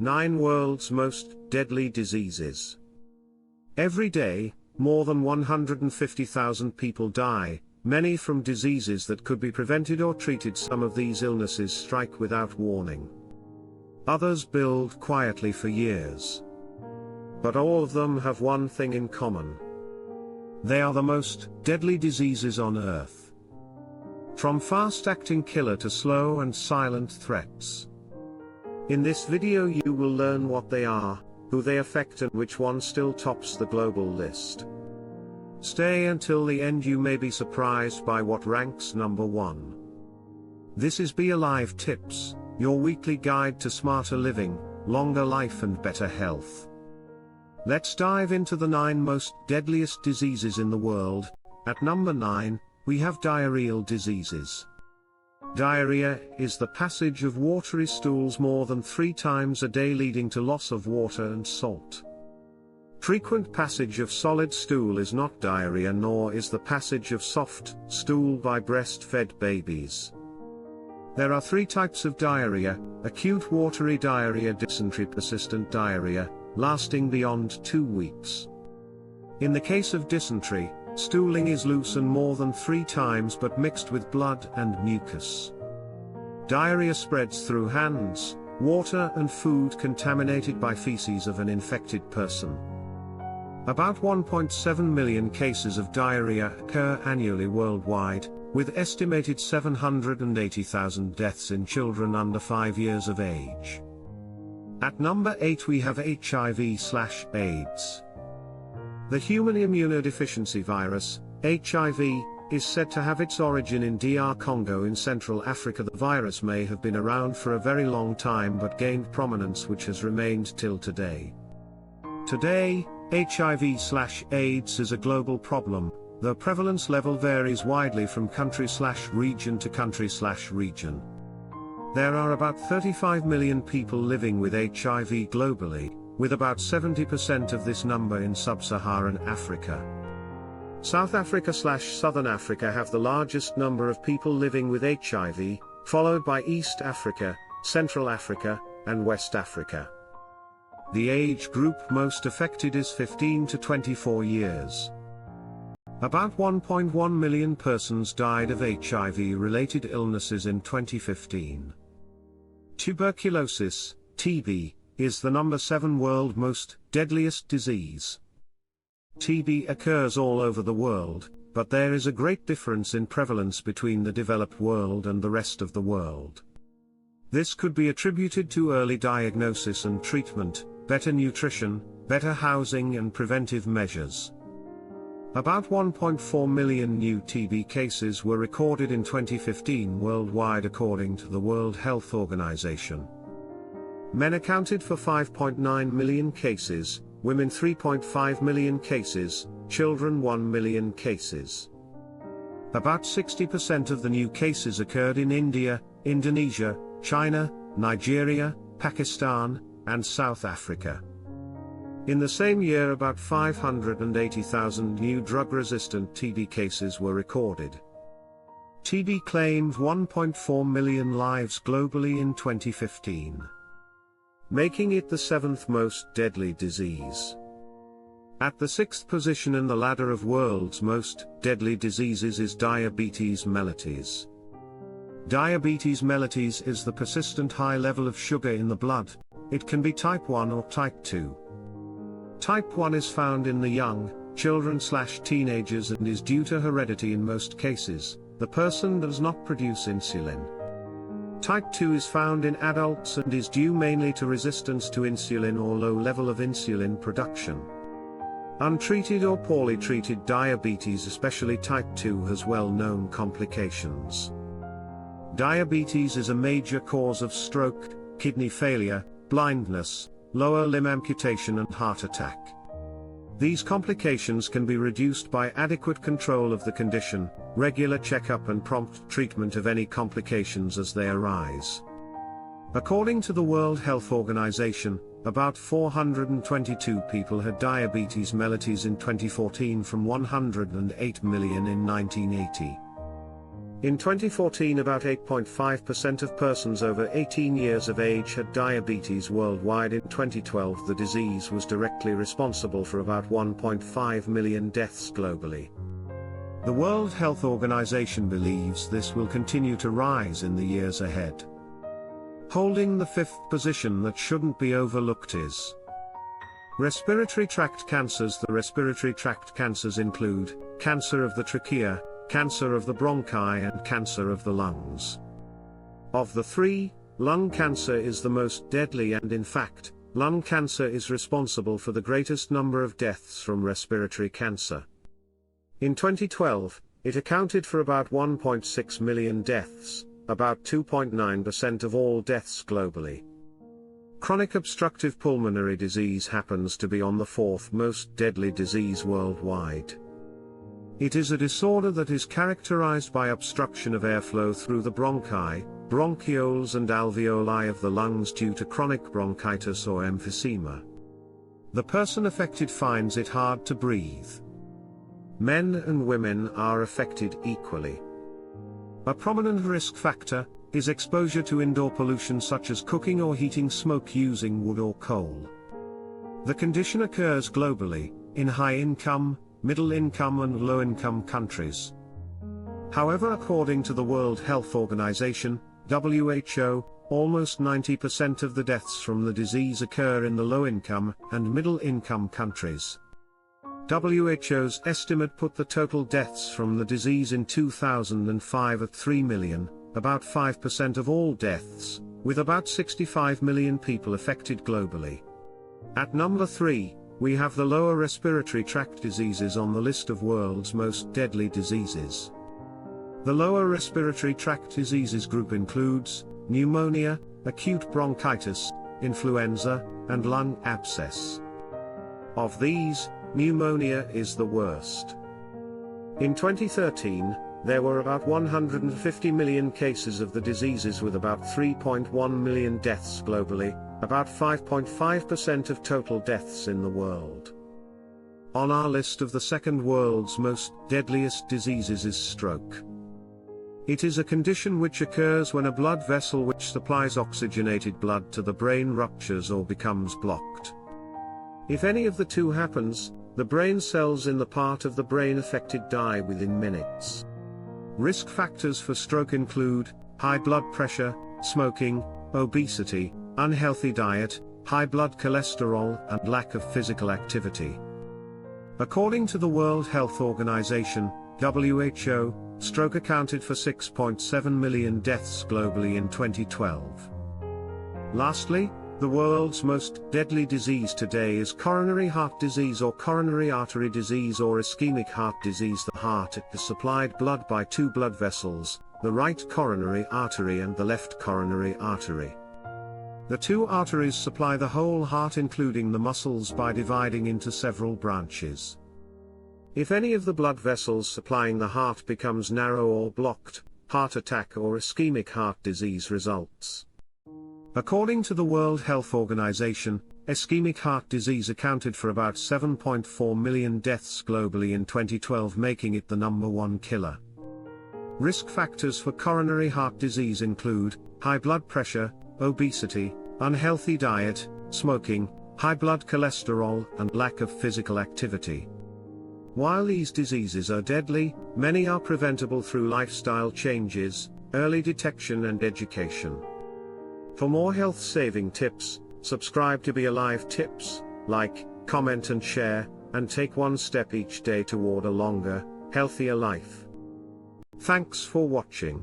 9 World's Most Deadly Diseases. Every day, more than 150,000 people die, many from diseases that could be prevented or treated. Some of these illnesses strike without warning. Others build quietly for years. But all of them have one thing in common. They are the most deadly diseases on Earth. From fast-acting killer to slow and silent threats. In this video you will learn what they are, who they affect, and which one still tops the global list. Stay until the end, you may be surprised by what ranks number 1. This is Be Alive Tips, your weekly guide to smarter living, longer life and better health. Let's dive into the 9 most deadliest diseases in the world. At number 9, we have diarrheal diseases. Diarrhea is the passage of watery stools more than 3 times a day, leading to loss of water and salt. Frequent passage of solid stool is not diarrhea, nor is the passage of soft stool by breastfed babies. There are 3 types of diarrhea: acute watery diarrhea, dysentery, persistent diarrhea, lasting beyond 2 weeks. In the case of dysentery, stooling is loose and more than 3 times but mixed with blood and mucus. Diarrhea spreads through hands, water and food contaminated by feces of an infected person. About 1.7 million cases of diarrhea occur annually worldwide, with estimated 780,000 deaths in children under 5 years of age. At number 8 we have HIV/AIDS. The human immunodeficiency virus, HIV, is said to have its origin in DR Congo in Central Africa. The virus may have been around for a very long time but gained prominence, which has remained till today. Today, HIV/AIDS is a global problem. The prevalence level varies widely from country/region to country/region. There are about 35 million people living with HIV globally, with about 70% of this number in sub-Saharan Africa. South Africa/Southern Africa have the largest number of people living with HIV, followed by East Africa, Central Africa, and West Africa. The age group most affected is 15 to 24 years. About 1.1 million persons died of HIV-related illnesses in 2015. Tuberculosis, TB, is the number 7 world most deadliest disease. TB occurs all over the world, but there is a great difference in prevalence between the developed world and the rest of the world. This could be attributed to early diagnosis and treatment, better nutrition, better housing and preventive measures. About 1.4 million new TB cases were recorded in 2015 worldwide, according to the World Health Organization. Men accounted for 5.9 million cases, women 3.5 million cases, children 1 million cases. About 60% of the new cases occurred in India, Indonesia, China, Nigeria, Pakistan, and South Africa. In the same year, about 580,000 new drug-resistant TB cases were recorded. TB claimed 1.4 million lives globally in 2015, making it the 7th most deadly disease. At the 6th position in the ladder of world's most deadly diseases is diabetes mellitus. Diabetes mellitus is the persistent high level of sugar in the blood. It can be type 1 or type 2. Type 1 is found in the young, children/teenagers, and is due to heredity in most cases. The person does not produce insulin. Type 2 is found in adults and is due mainly to resistance to insulin or low level of insulin production. Untreated or poorly treated diabetes, especially type 2, has well-known complications. Diabetes is a major cause of stroke, kidney failure, blindness, lower limb amputation and heart attack. These complications can be reduced by adequate control of the condition, regular checkup and prompt treatment of any complications as they arise. According to the World Health Organization, about 422 people had diabetes mellitus in 2014 from 108 million in 1980. In 2014, about 8.5% of persons over 18 years of age had diabetes worldwide. In 2012, the disease was directly responsible for about 1.5 million deaths globally. The World Health Organization believes this will continue to rise in the years ahead. Holding the fifth position that shouldn't be overlooked is respiratory tract cancers. The respiratory tract cancers include cancer of the trachea, cancer of the bronchi, and cancer of the lungs. Of the three, lung cancer is the most deadly, and in fact, lung cancer is responsible for the greatest number of deaths from respiratory cancer. In 2012, it accounted for about 1.6 million deaths, about 2.9% of all deaths globally. Chronic obstructive pulmonary disease happens to be on the fourth most deadly disease worldwide. It is a disorder that is characterized by obstruction of airflow through the bronchi, bronchioles and alveoli of the lungs due to chronic bronchitis or emphysema. The person affected finds it hard to breathe. Men and women are affected equally. A prominent risk factor is exposure to indoor pollution such as cooking or heating smoke using wood or coal. The condition occurs globally, in high-income, middle-income and low-income countries. However, according to the World Health Organization, WHO, almost 90% of the deaths from the disease occur in the low-income and middle-income countries. WHO's estimate put the total deaths from the disease in 2005 at 3 million, about 5% of all deaths, with about 65 million people affected globally. At number 3, we have the lower respiratory tract diseases on the list of world's most deadly diseases. The lower respiratory tract diseases group includes pneumonia, acute bronchitis, influenza, and lung abscess. Of these, pneumonia is the worst. In 2013, there were about 150 million cases of the diseases with about 3.1 million deaths globally, about 5.5% of total deaths in the world. On our list of the second world's most deadliest diseases is stroke. It is a condition which occurs when a blood vessel which supplies oxygenated blood to the brain ruptures or becomes blocked. If any of the two happens, the brain cells in the part of the brain affected die within minutes. Risk factors for stroke include high blood pressure, smoking, obesity, unhealthy diet, high blood cholesterol, and lack of physical activity. According to the World Health Organization, WHO, stroke accounted for 6.7 million deaths globally in 2012. Lastly, the world's most deadly disease today is coronary heart disease or coronary artery disease or ischemic heart disease. The heart is supplied blood by two blood vessels, the right coronary artery and the left coronary artery. The two arteries supply the whole heart including the muscles by dividing into several branches. If any of the blood vessels supplying the heart becomes narrow or blocked, heart attack or ischemic heart disease results. According to the World Health Organization, ischemic heart disease accounted for about 7.4 million deaths globally in 2012, making it the number one killer. Risk factors for coronary heart disease include high blood pressure, obesity, unhealthy diet, smoking, high blood cholesterol, and lack of physical activity. While these diseases are deadly, many are preventable through lifestyle changes, early detection and education. For more health-saving tips, subscribe to Be Alive Tips, like, comment and share, and take one step each day toward a longer, healthier life. Thanks for watching.